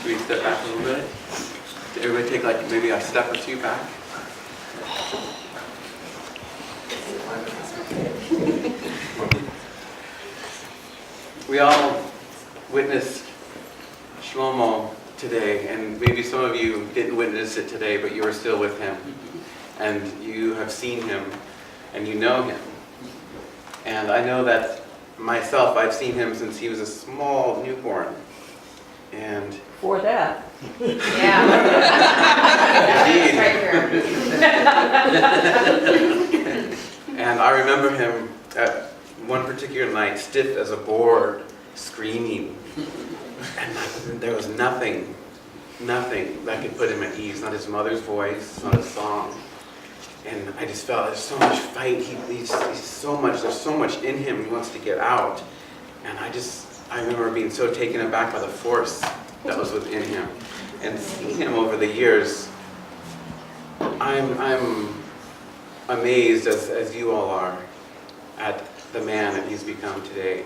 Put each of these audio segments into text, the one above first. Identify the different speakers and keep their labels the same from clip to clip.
Speaker 1: Can we step back a little bit? Everybody take like maybe a step or two back. We all witnessed Shlomo today, and maybe some of you didn't witness it today, but you were still with him. And you have seen him, and you know him. And I know that myself, I've seen him since he was a small newborn. And
Speaker 2: For that.
Speaker 3: Yeah.
Speaker 1: Indeed. And I remember him at one particular night, stiff as a board, screaming. And there was nothing that could put him at ease. Not his mother's voice, not his song. And I just felt there's so much fight. He's so much. There's so much in him. He wants to get out. And I remember being so taken aback by the force that was within him. And seeing him over the years, I'm amazed, as you all are, at the man that he's become today.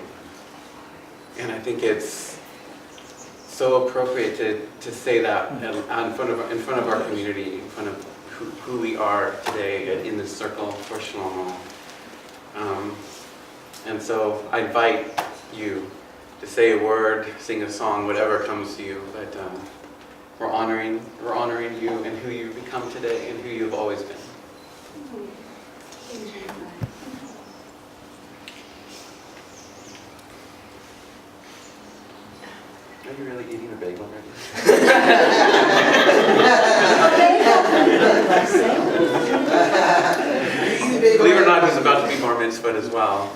Speaker 1: And I think it's so appropriate to say that in front of our community, in front of who we are today in this circle for Shlomo. And so I invite you to say a word, sing a song, whatever comes to you. But we're honoring you and who you've become today and who you've always been. Are you really eating a bagel already? Believe it or not, he's about to be bar mitzvahed as well.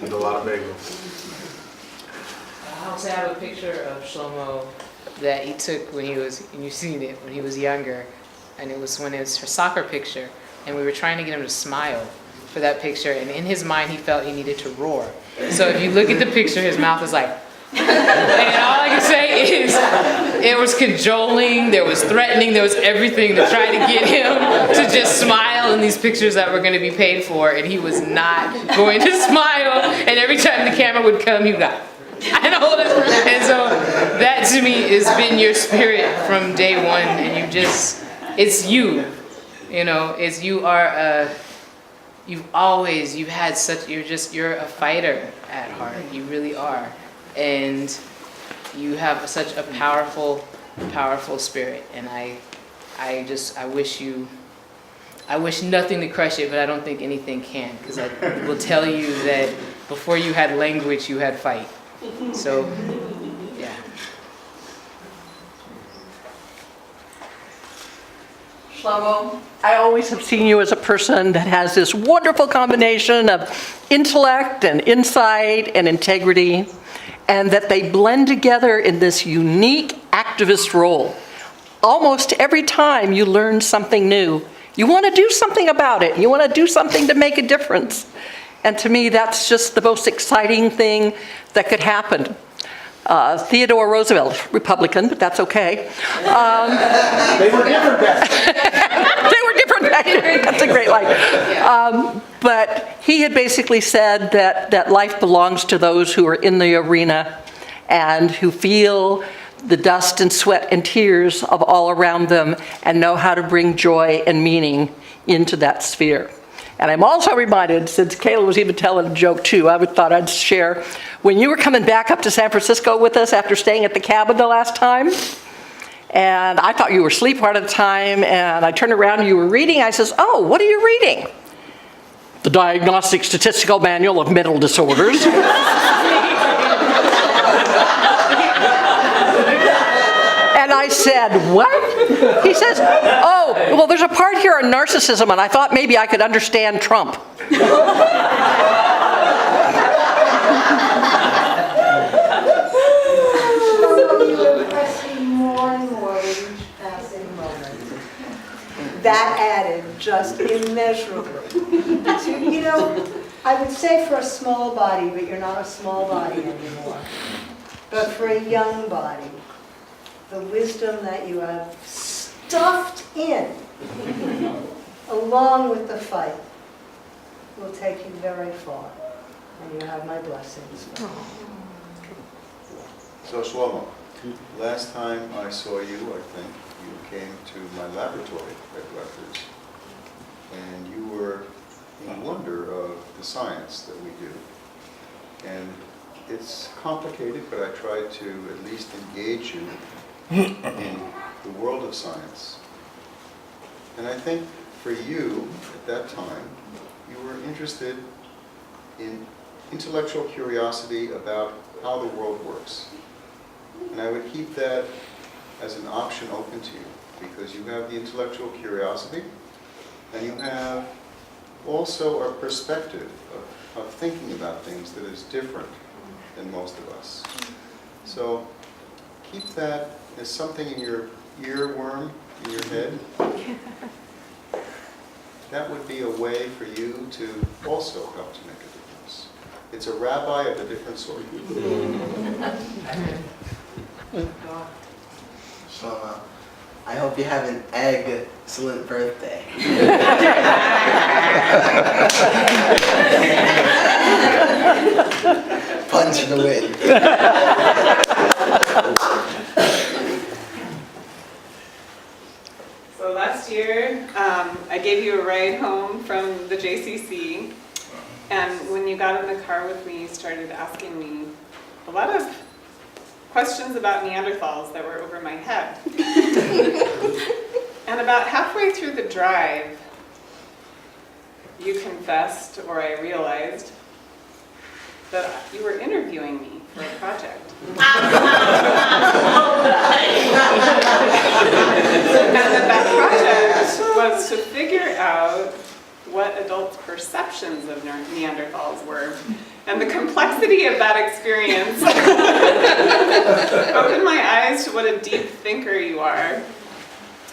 Speaker 1: Eat a lot of bagels.
Speaker 3: I also have a picture of Shlomo that he took when he was, and you've seen it, when he was younger. And it was when it was her soccer picture. And we were trying to get him to smile for that picture. And in his mind, he felt he needed to roar. So if you look at the picture, his mouth is like, and all I can say is, it was cajoling, there was threatening, there was everything to try to get him to just smile in these pictures that were going to be paid for. And he was not going to smile. And every time the camera would come, he would go, I know this. And so that to me has been your spirit from day one. And you just, it's you, you know, it's you are you've had such, you're a fighter at heart. You really are. And you have such a powerful, powerful spirit. And I wish nothing to crush it, but I don't think anything can. Because I will tell you that before you had language, you had fight. So, yeah.
Speaker 2: Shlomo, I always have seen you as a person that has this wonderful combination of intellect and insight and integrity, and that they blend together in this unique activist role. Almost every time you learn something new, you want to do something about it. You want to do something to make a difference. And to me, that's just the most exciting thing that could happen. Theodore Roosevelt, Republican, but that's okay.
Speaker 4: They were different back then.
Speaker 2: They were different back then. That's a great line. But he had basically said that life belongs to those who are in the arena and who feel the dust and sweat and tears of all around them and know how to bring joy and meaning into that sphere. And I'm also reminded, since Kayla was even telling a joke too, I thought I'd share, when you were coming back up to San Francisco with us after staying at the cabin the last time, and I thought you were asleep part of the time, and I turned around and you were reading, I says, oh, what are you reading? The Diagnostic Statistical Manual of Mental Disorders. And I said, what? He says, oh, well, there's a part here on narcissism, and I thought maybe I could understand Trump.
Speaker 5: More and more with each passing moment. That added just immeasurably to, you know, I would say for a small body, but you're not a small body anymore. But for a young body, the wisdom that you have stuffed in, along with the fight, will take you very far. and you have my blessings.
Speaker 4: So Shlomo, last time I saw you, I think, you came to my laboratory at Rutgers, and you were in wonder of the science that we do. And it's complicated, but I tried to at least engage you in the world of science. And I think for you, at that time, you were interested in intellectual curiosity about how the world works. And I would keep that as an option open to you, because you have the intellectual curiosity, and you have also a perspective of thinking about things that is different than most of us. So keep that as something in your earworm, in your head. That would be a way for you to also help to make a difference. It's a rabbi of a different sort.
Speaker 6: Shlomo, I hope you have an excellent birthday. Punch in the wind.
Speaker 7: So last year, I gave you a ride home from the JCC, and when you got in the car with me, you started asking me a lot of questions about Neanderthals that were over my head. And about halfway through the drive, you confessed, or I realized, that you were interviewing me for a project. And that project was to figure out what adults' perceptions of Neanderthals were. And the complexity of that experience opened my eyes to what a deep thinker you are,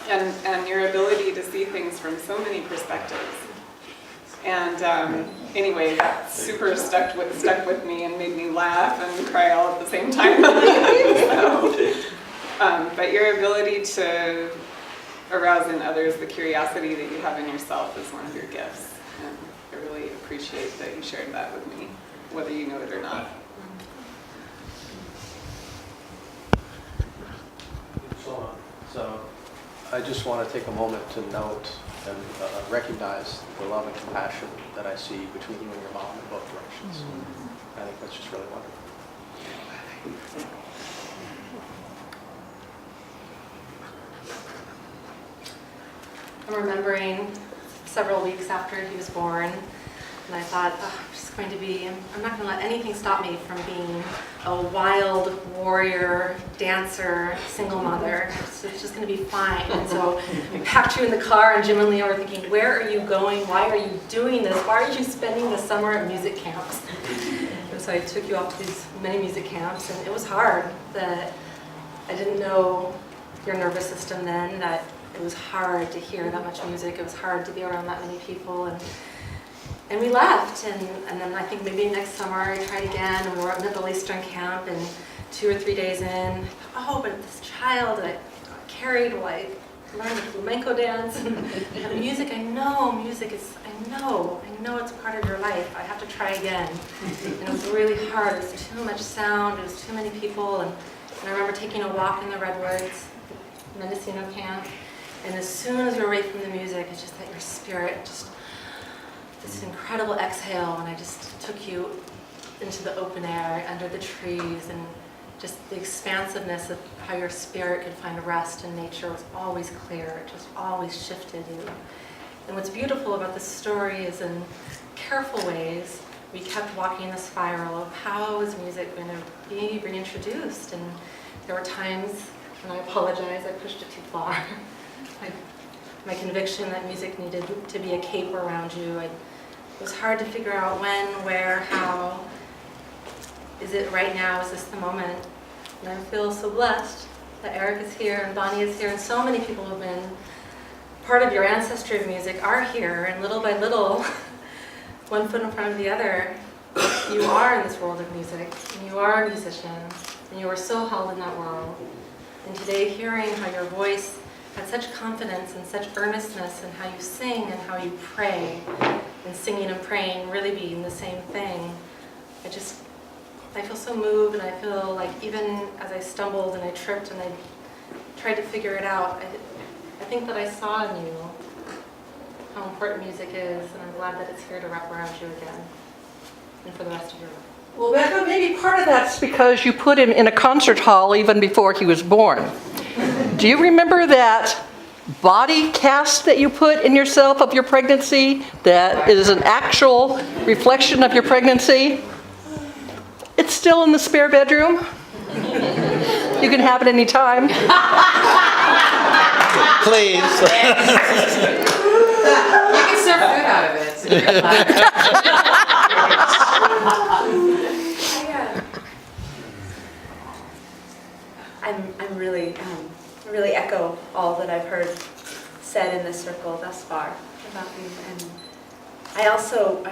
Speaker 7: and your ability to see things from so many perspectives. And anyway, that super stuck with me and made me laugh and cry all at the same time. But your ability to arouse in others the curiosity that you have in yourself is one of your gifts. And I really appreciate that you shared that with me, whether you know it or not.
Speaker 8: So I just want to take a moment to note and recognize the love and compassion that I see between you and your mom in both directions. I think that's just really wonderful.
Speaker 9: I'm remembering several weeks after he was born, and I thought, oh, I'm not going to let anything stop me from being a wild warrior, dancer, single mother. So it's just going to be fine. And so I packed you in the car, and Jim and Leo were thinking, where are you going? Why are you doing this? Why are you spending the summer at music camps? And so I took you off to these many music camps, and it was hard that I didn't know your nervous system then, that it was hard to hear that much music. It was hard to be around that many people. And we left, and then I think maybe next summer I tried again, and we were at Middle Eastern camp, and 2 or 3 days in, oh, but this child I carried while I learned the flamenco dance, and music, I know it's part of your life. I have to try again. And it was really hard. It was too much sound, it was too many people, and I remember taking a walk in the Redwoods, Mendocino camp, and as soon as we were away from the music, it's just that your spirit just this incredible exhale, and I just took you into the open air, under the trees, and just the expansiveness of how your spirit could find rest in nature was always clear. It just always shifted you. And what's beautiful about this story is in careful ways, we kept walking the spiral of how is music going to be reintroduced. And there were times, and I apologize, I pushed it too far. My conviction that music needed to be a cape around you. It was hard to figure out when, where, how. Is it right now? Is this the moment? And I feel so blessed that Eric is here and Bonnie is here, and so many people who have been part of your ancestry of music are here, and little by little, one foot in front of the other, you are in this world of music, and you are a musician, and you are so held in that world. And today, hearing how your voice had such confidence and such earnestness, and how you sing and how you pray, and singing and praying really being the same thing, I feel so moved, and I feel like even as I stumbled and I tripped and I tried to figure it out, I think that I saw in you how important music is, and I'm glad that it's here to wrap around you again and for the rest of your life.
Speaker 2: Well, Becca, maybe part of that's because you put him in a concert hall even before he was born. Do you remember that body cast that you put in yourself of your pregnancy that is an actual reflection of your pregnancy? It's still in the spare bedroom. You can have it anytime.
Speaker 10: Please.
Speaker 3: You can serve food out of it. So you can
Speaker 11: I'm really echo all that I've heard said in this circle thus far about you. And I also,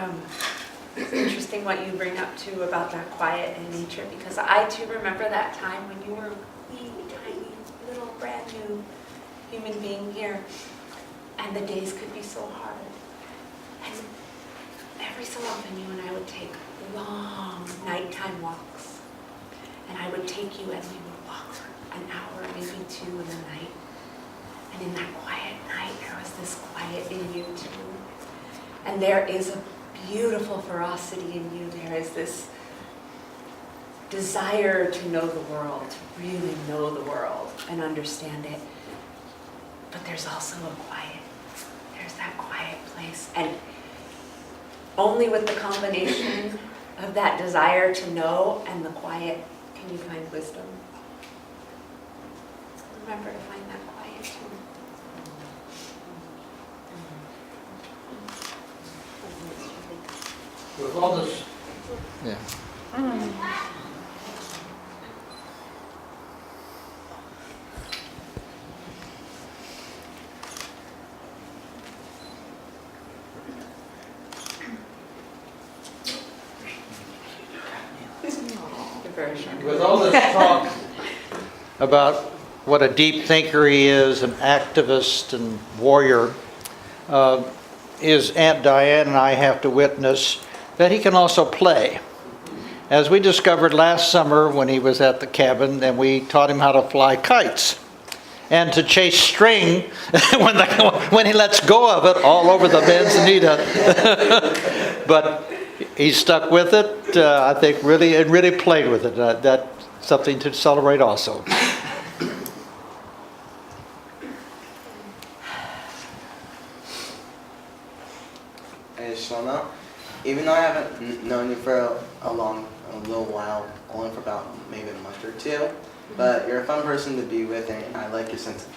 Speaker 11: it's interesting what you bring up too about that quiet in nature, because I too remember that time when you were a wee, tiny, little, brand new human being here, and the days could be so hard. And every so often you and I would take long nighttime walks, and I would take you and we would walk for an hour, maybe two in the night. And in that quiet night, there was this quiet in you too. And there is a beautiful ferocity in you. There is this desire to know the world, to really know the world and understand it. But there's also a quiet. There's that quiet place. And only with the combination of that desire to know and the quiet can you find wisdom. Remember to find that quiet too.
Speaker 10: With all this, yeah. With all this talk about what a deep thinker he is, an activist and warrior, his Aunt Diane and I have to witness that he can also play. As we discovered last summer when he was at the cabin, and we taught him how to fly kites and to chase string when he lets go of it all over the manzanita. But he stuck with it, I think, really played with it. That's something to celebrate also.
Speaker 6: Hey, Shlomo, even though I haven't known you for a little while, only for about maybe a month or two, but you're a fun person to be with, and I like your sense of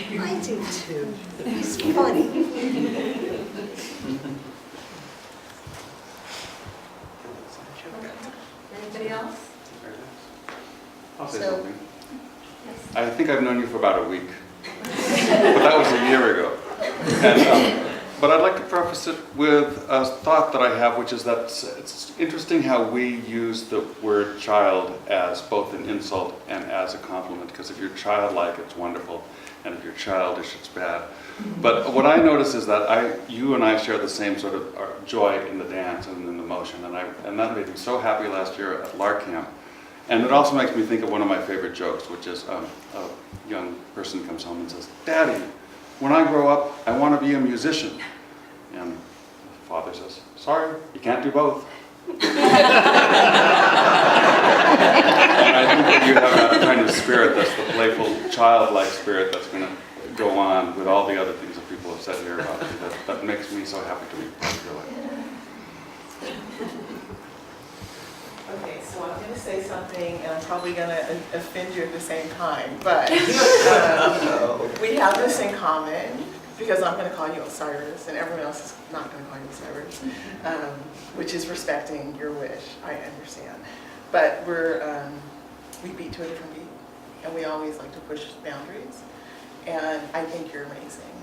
Speaker 6: humor.
Speaker 5: I do too. He's funny.
Speaker 9: Anybody else?
Speaker 12: I'll say
Speaker 9: So-
Speaker 12: something. I think I've known you for about a week, but that was a year ago. And, but I'd like to preface it with a thought that I have, which is that it's interesting how we use the word child as both an insult and as a compliment, because if you're childlike, it's wonderful, and if you're childish, it's bad. But what I notice is that you and I share the same sort of joy in the dance and in the motion, and that made me so happy last year at LARC camp. And it also makes me think of one of my favorite jokes, which is a young person comes home and says, "Daddy, when I grow up, I want to be a musician." And the father says, "Sorry, you can't do both." And I think that you have that kind of spirit, that's the playful, childlike spirit that's going to go on with all the other things that people have said here about you. That makes me so happy to be part of your life.
Speaker 13: Okay, so I'm going to say something, and I'm probably going to offend you at the same time, but we have this in common, because I'm going to call you Osiris, and everyone else is not going to call you Osiris, which is respecting your wish. I understand. But we beat to a different beat, and we always like to push boundaries, and I think you're amazing.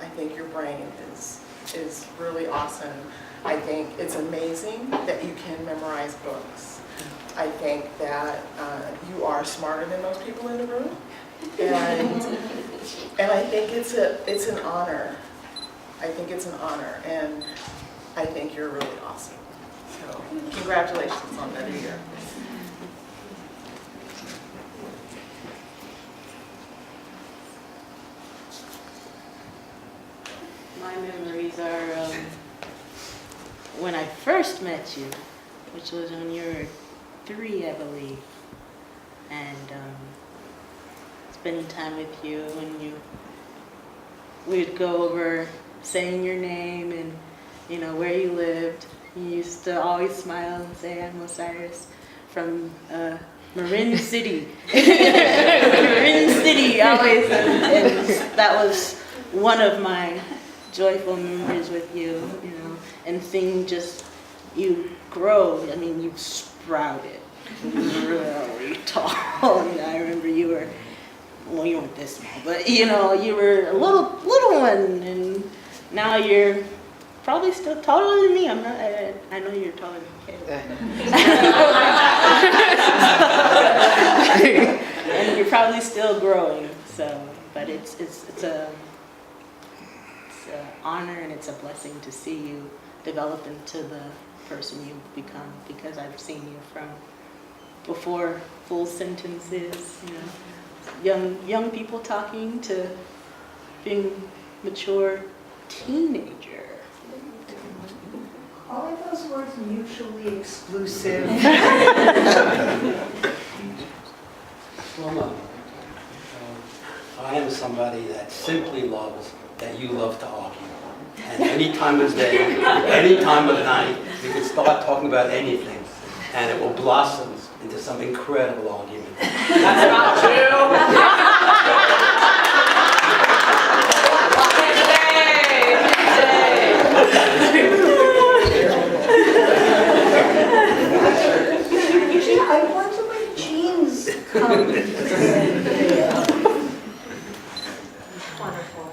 Speaker 13: I think your brain is really awesome. I think it's amazing that you can memorize books. I think that you are smarter than most people in the room, and I think it's an honor. I think it's an honor, and I think you're really awesome. So So congratulations on another year.
Speaker 14: My memories are when I first met you, which was when you were 3, I believe, and spending time with you, and we'd go over saying your name and where you lived. You used to always smile and say, "I'm Osiris from Marin City." Marin City, always, and that was one of my joyful memories with you, and seeing just you grow. I mean, you've sprouted really tall. I remember you were, well, you weren't this small, but you were a little one, and now you're probably still taller than me. I'm not. I know you're taller than Caleb. And you're probably still growing. So, but it's an honor and it's a blessing to see you develop into the person you've become, because I've seen you from before full sentences, young people talking to being mature teenager.
Speaker 5: All of those words mutually exclusive.
Speaker 15: Well, I am somebody that simply loves that you love to argue. And any time of day, any time of night, we can start talking about anything, and it will blossom into some incredible argument. That's not true.
Speaker 5: I wonder when jeans come.
Speaker 9: Wonderful.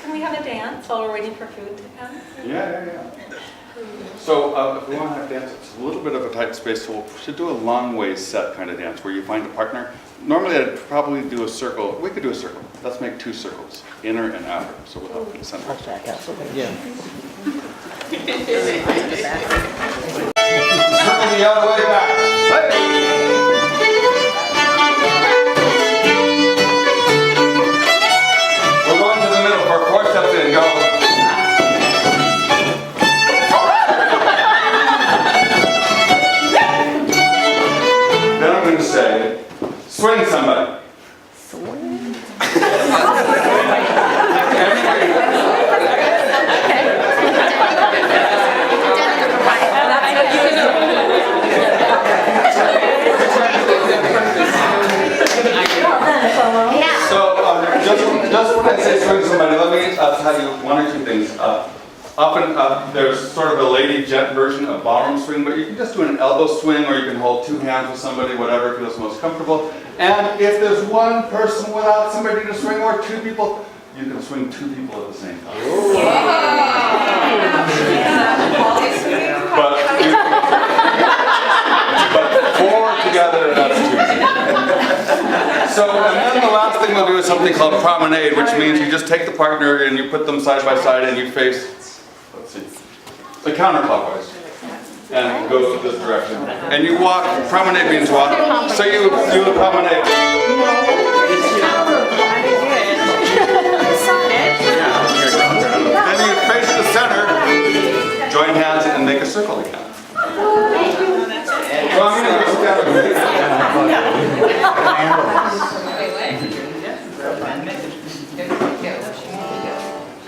Speaker 9: Can we have a dance while we're waiting for food to come?
Speaker 12: Yeah. So if we want to have dance, it's a little bit of a tight space, so we should do a long ways set kind of dance where you find a partner. Normally I'd probably do a circle. We could do a circle. Let's make 2 circles, inner and outer, so we'll have the center.
Speaker 10: Yeah.
Speaker 12: Circle the other way back. We're going to the middle for 4 steps in. Go. Then I'm going to say, swing somebody. Swing? So just when I say swing somebody, let me tell you 1 or 2 things. Often there's sort of a lady gent version of ballroom swing, but you can just do an elbow swing, or you can hold 2 hands with somebody, whatever feels most comfortable. And if there's 1 person without somebody to swing, or 2 people, you can swing 2 people at the same time. But 4 together, that's 2. So, and then the last thing we'll do is something called promenade, which means you just take the partner and you put them side by side and you face, let's see, the counterclockwise. And go this direction. And you walk, promenade means walk. So you do the promenade. Then you face the center, join hands and make a circle again. So I'm going to go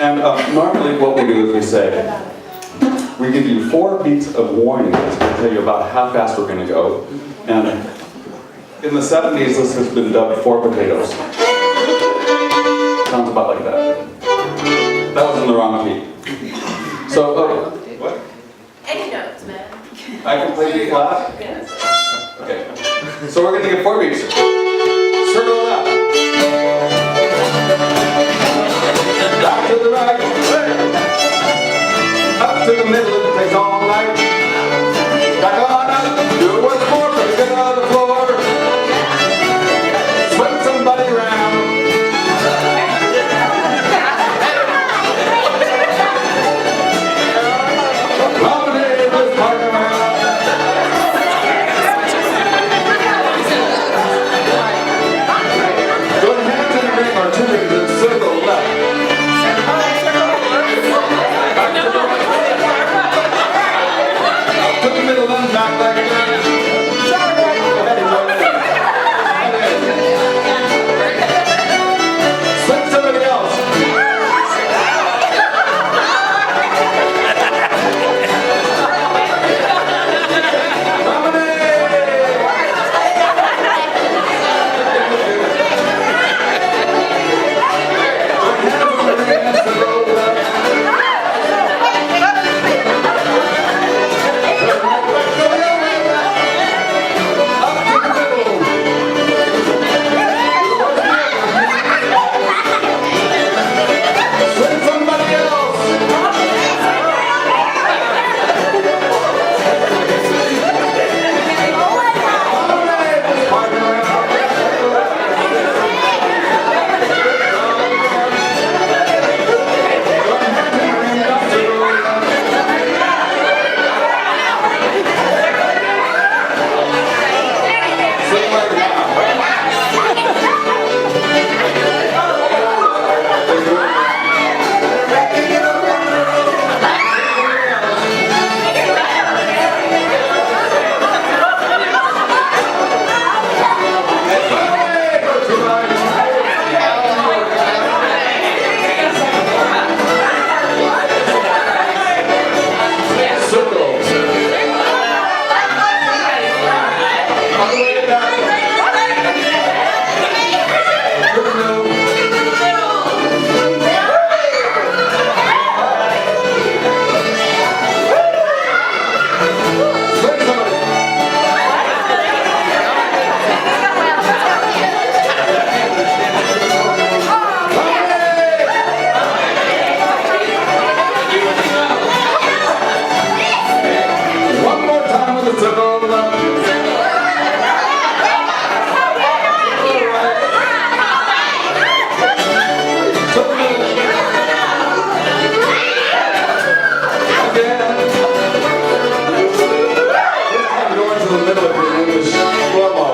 Speaker 12: And normally what we do is we say, we give you 4 beats of warning to tell you about how fast we're going to go. And in the 70s, this has been dubbed 4 potatoes. Sounds about like that. That was in the wrong key. So, what?
Speaker 9: Any notes, man.
Speaker 12: I can play B flat? Okay. So we're going to get 4 beats. Circle it up. Back to the right. Up to the middle, it takes all night. Back on up, do it once more, put it on the floor. Swing somebody around. Promenade this partner around. in the middle of your name is Shlomo.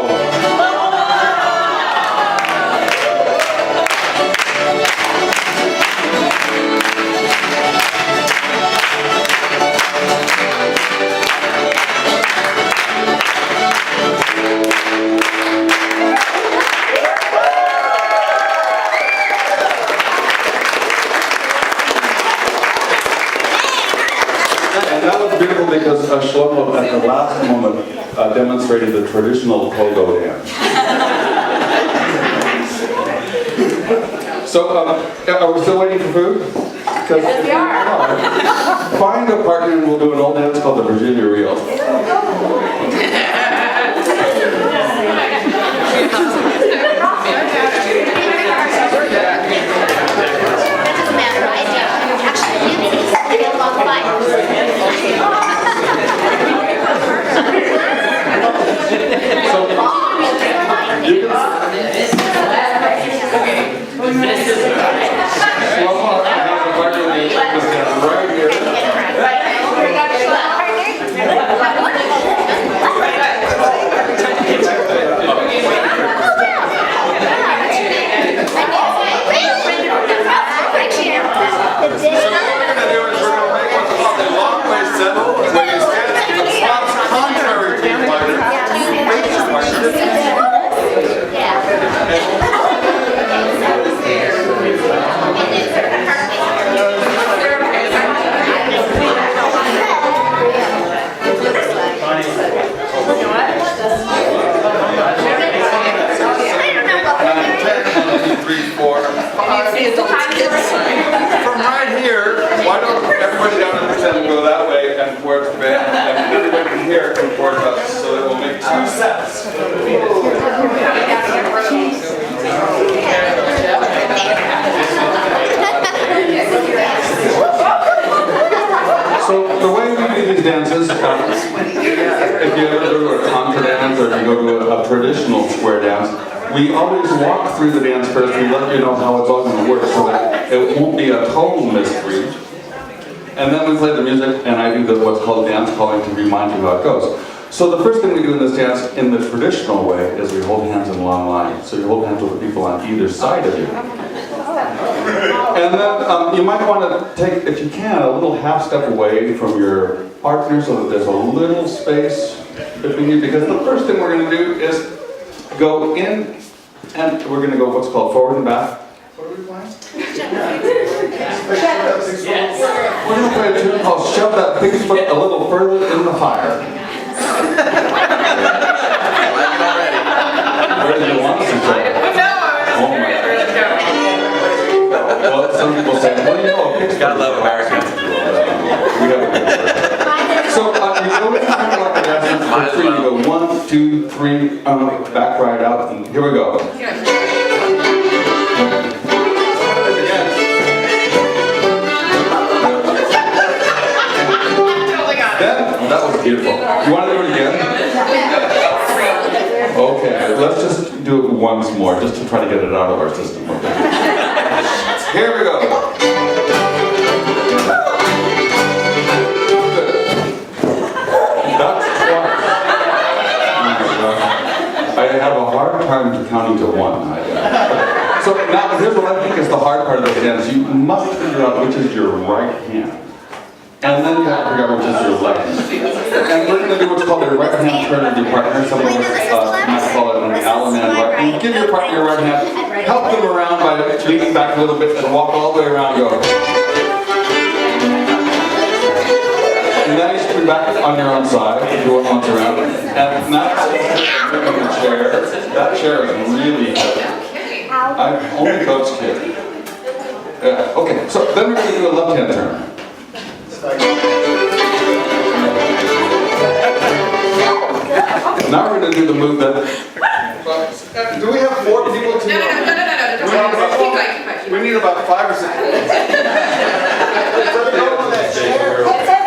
Speaker 12: And that was beautiful because Shlomo at the last moment demonstrated the traditional pogo dance. So, are we still waiting for food? Yes, we are. Find a partner and we'll do an old dance called the Virginia Reel. From right here, why don't everybody down at the center go that way and towards the band, and everybody from here come towards us, so that we'll make 2 sets. So the way we do these dances, if you ever go to a contra dance or if you go to a traditional square dance, we always walk through the dance first. We let you know how it's all going to work so that it won't be a total mystery. And then we play the music, and I do what's called dance calling to remind you how it goes. So the first thing we do in this dance, in the traditional way, is we hold hands in long lines. So you hold hands with the people on either side of you. And then you might want to take, if you can, a little half step away from your partner so that there's a little space between you. Because the first thing we're going to do is go in, and we're going to go what's called forward and back. What are we playing? We're going to play a tune called Shove That Pig's Foot a Little Further in the Fire. Where do you want us to play? Oh my God. Well, some people say, well, you know, a pig's foot. Gotta love America. We have a pig's foot. So you go in kind of like a dance for 3. You go 1, 2, 3, back right out, and here we go. That was beautiful. You want to do it again? Okay, let's just do it once more, just to try to get it out of our system. Okay? Here we go. That's twice. I have a hard time counting to 1. So now, here's what I think is the hard part of the dance. You must figure out which is your right hand. And then you have to figure out which is your left hand. And we're going to do what's called a right hand turn of your partner. Some of us might call it an Allemande right. You give your partner your right hand, help them around by leaning back a little bit and walk all the way around. Go. And then you should be back on your own side if you want to around. And now the chair. That chair is really heavy. I've only coached here. Yeah. Okay, so then we're going to do a left hand turn. Now we're going to do the move that... do we have 4 people to... No. We need about 5 or 6 people.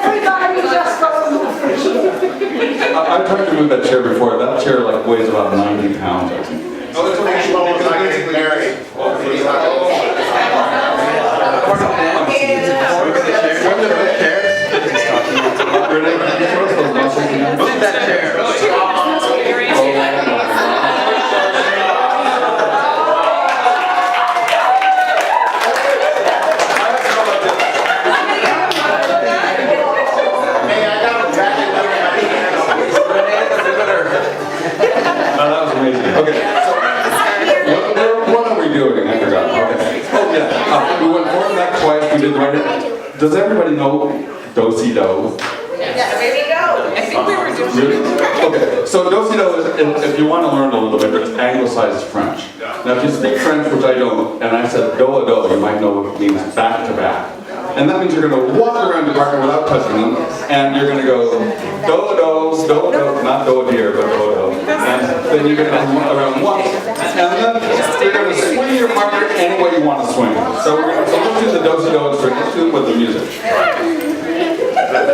Speaker 5: Everybody just go.
Speaker 12: I've tried to move that chair before. That chair like weighs about 90 pounds, I think. Oh, it's okay. Basically married. Move that chair. did write it. Does everybody know do-si-do?
Speaker 13: Yeah, there we go.
Speaker 7: I think we were doing
Speaker 12: Okay, so do-si-do is, if you want to learn a little bit, it's anglicized French. Now, if you speak French, which I don't, and I said do-a-do, you might know what it means back to back. And that means you're going to walk around your partner without touching them, and you're going to go do-a-do, do-a-do, not do-a-deer, but do-a-do. And then you're going to come around once, and then you're going to swing your partner any way you want to swing. So let's do the do-si-do trick. Let's do it with the music.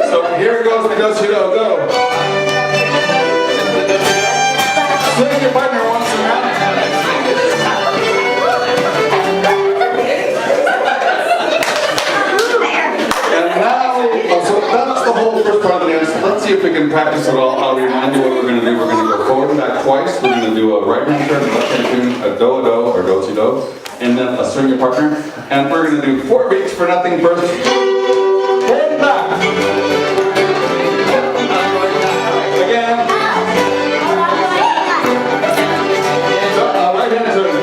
Speaker 12: So here goes the do-si-do, go. Swing your partner once around. And now, so that's the whole first part of the dance. Let's see if we can practice it all. I'll remind you what we're going to do. We're going to go forward and back twice. We're going to do a right hand turn, left hand tune, a do-a-do or do-si-do, and then a swing your partner. And we're going to do 4 beats for nothing first. Forward and back. Again. Right hand turn.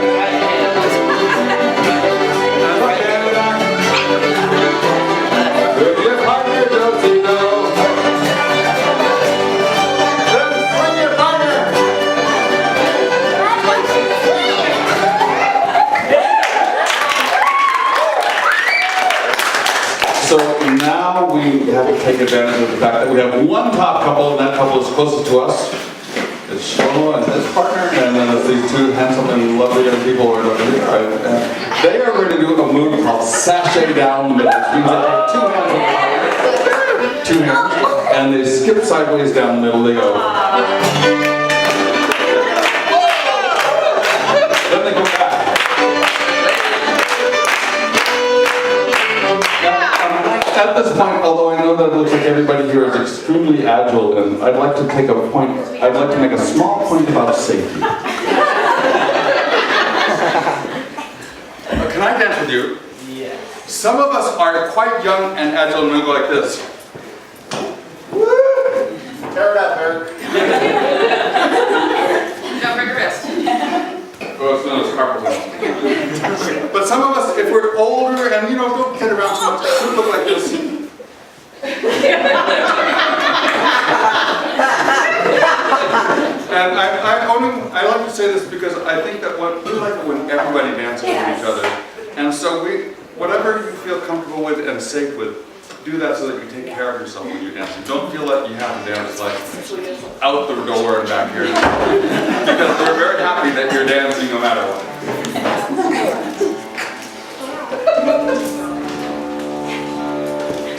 Speaker 12: With your partner, do-si-do. Then swing your partner. So now we have to take advantage of the fact that we have one top couple, and that couple is closest to us. It's Shlomo and his partner, and then it's these two handsome and lovely young people who are over here. They are going to do a move called sashay down the middle. Which means they take two hands, and they skip sideways down the middle. They go. Then they go back. At this point, although I know that it looks like everybody here is extremely agile, and I'd like to take a point, I'd like to make a small point about safety. Can I dance with you? Yeah. Some of us are quite young and agile, and we go like this. Woo! Tear it up, Eric.
Speaker 7: Don't break your wrist.
Speaker 12: Well, it's known as carpal tunnel. But some of us, if we're older and, you know, don't kid around too much, should look like this. And I like to say this because I think that we like it when everybody dances with each other. And so whatever you feel comfortable with and safe with, do that so that you take care of yourself when you're dancing. Don't feel like you have to dance like out the door and back here. Because we're very happy that you're dancing no matter what.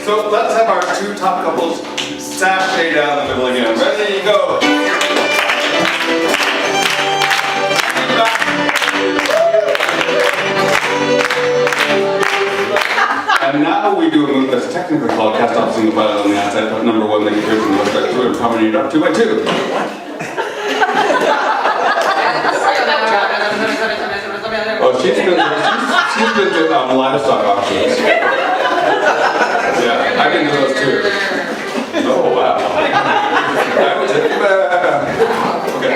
Speaker 12: So let's have our two top couples sashay down the middle again. Ready, go. And now we do a move that's technically called cast off single file on the outside, but number one, they can hear from the left back through and promenade up 2 by 2. Oh, she's been to livestock auctions. Yeah, I can do those too. Oh, wow. I would take okay.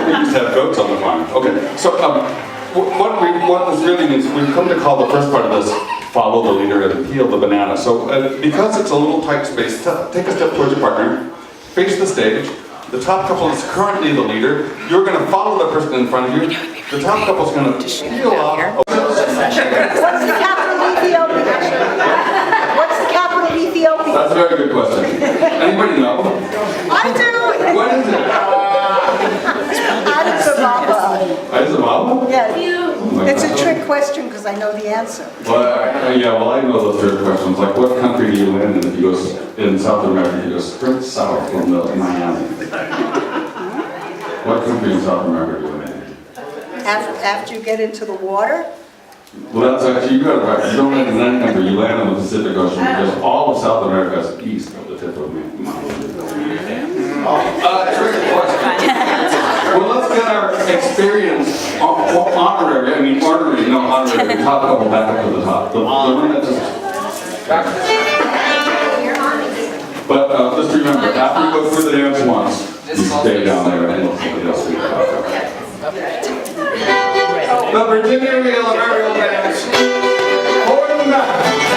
Speaker 12: We used to have goats on the farm. Okay, so what this really means, we've come to call the first part of this follow the leader and peel the banana. So because it's a little tight space, take a step towards your partner, face the stage. The top couple is currently the leader. You're going to follow the person in front of you. The top couple is going to peel off.
Speaker 5: What's the capital of Ethiopia? What's the capital of Ethiopia?
Speaker 12: That's a very good question. Anybody know?
Speaker 5: I do.
Speaker 12: What is it?
Speaker 5: Addis Ababa.
Speaker 12: Addis Ababa?
Speaker 5: Yeah.
Speaker 12: Oh
Speaker 5: It's
Speaker 12: God.
Speaker 5: a trick question because I know the answer.
Speaker 12: Well, I know those trick questions. Like, what country do you land in? If you go in South America, you go straight south from Miami. What country in South America do you land in?
Speaker 5: After you get into the water?
Speaker 12: Well, that's actually, you got it right. You don't land in any country, you land in the Pacific Ocean because all of South America is east of the tip of Miami. Trick question. Well, let's get our experience honorary, top couple back up to the top. The one that just... But just remember, after you go through the dance once, you stay down there and let somebody else do the top. The Virginia Reel and Aerial Dance. Forward and back.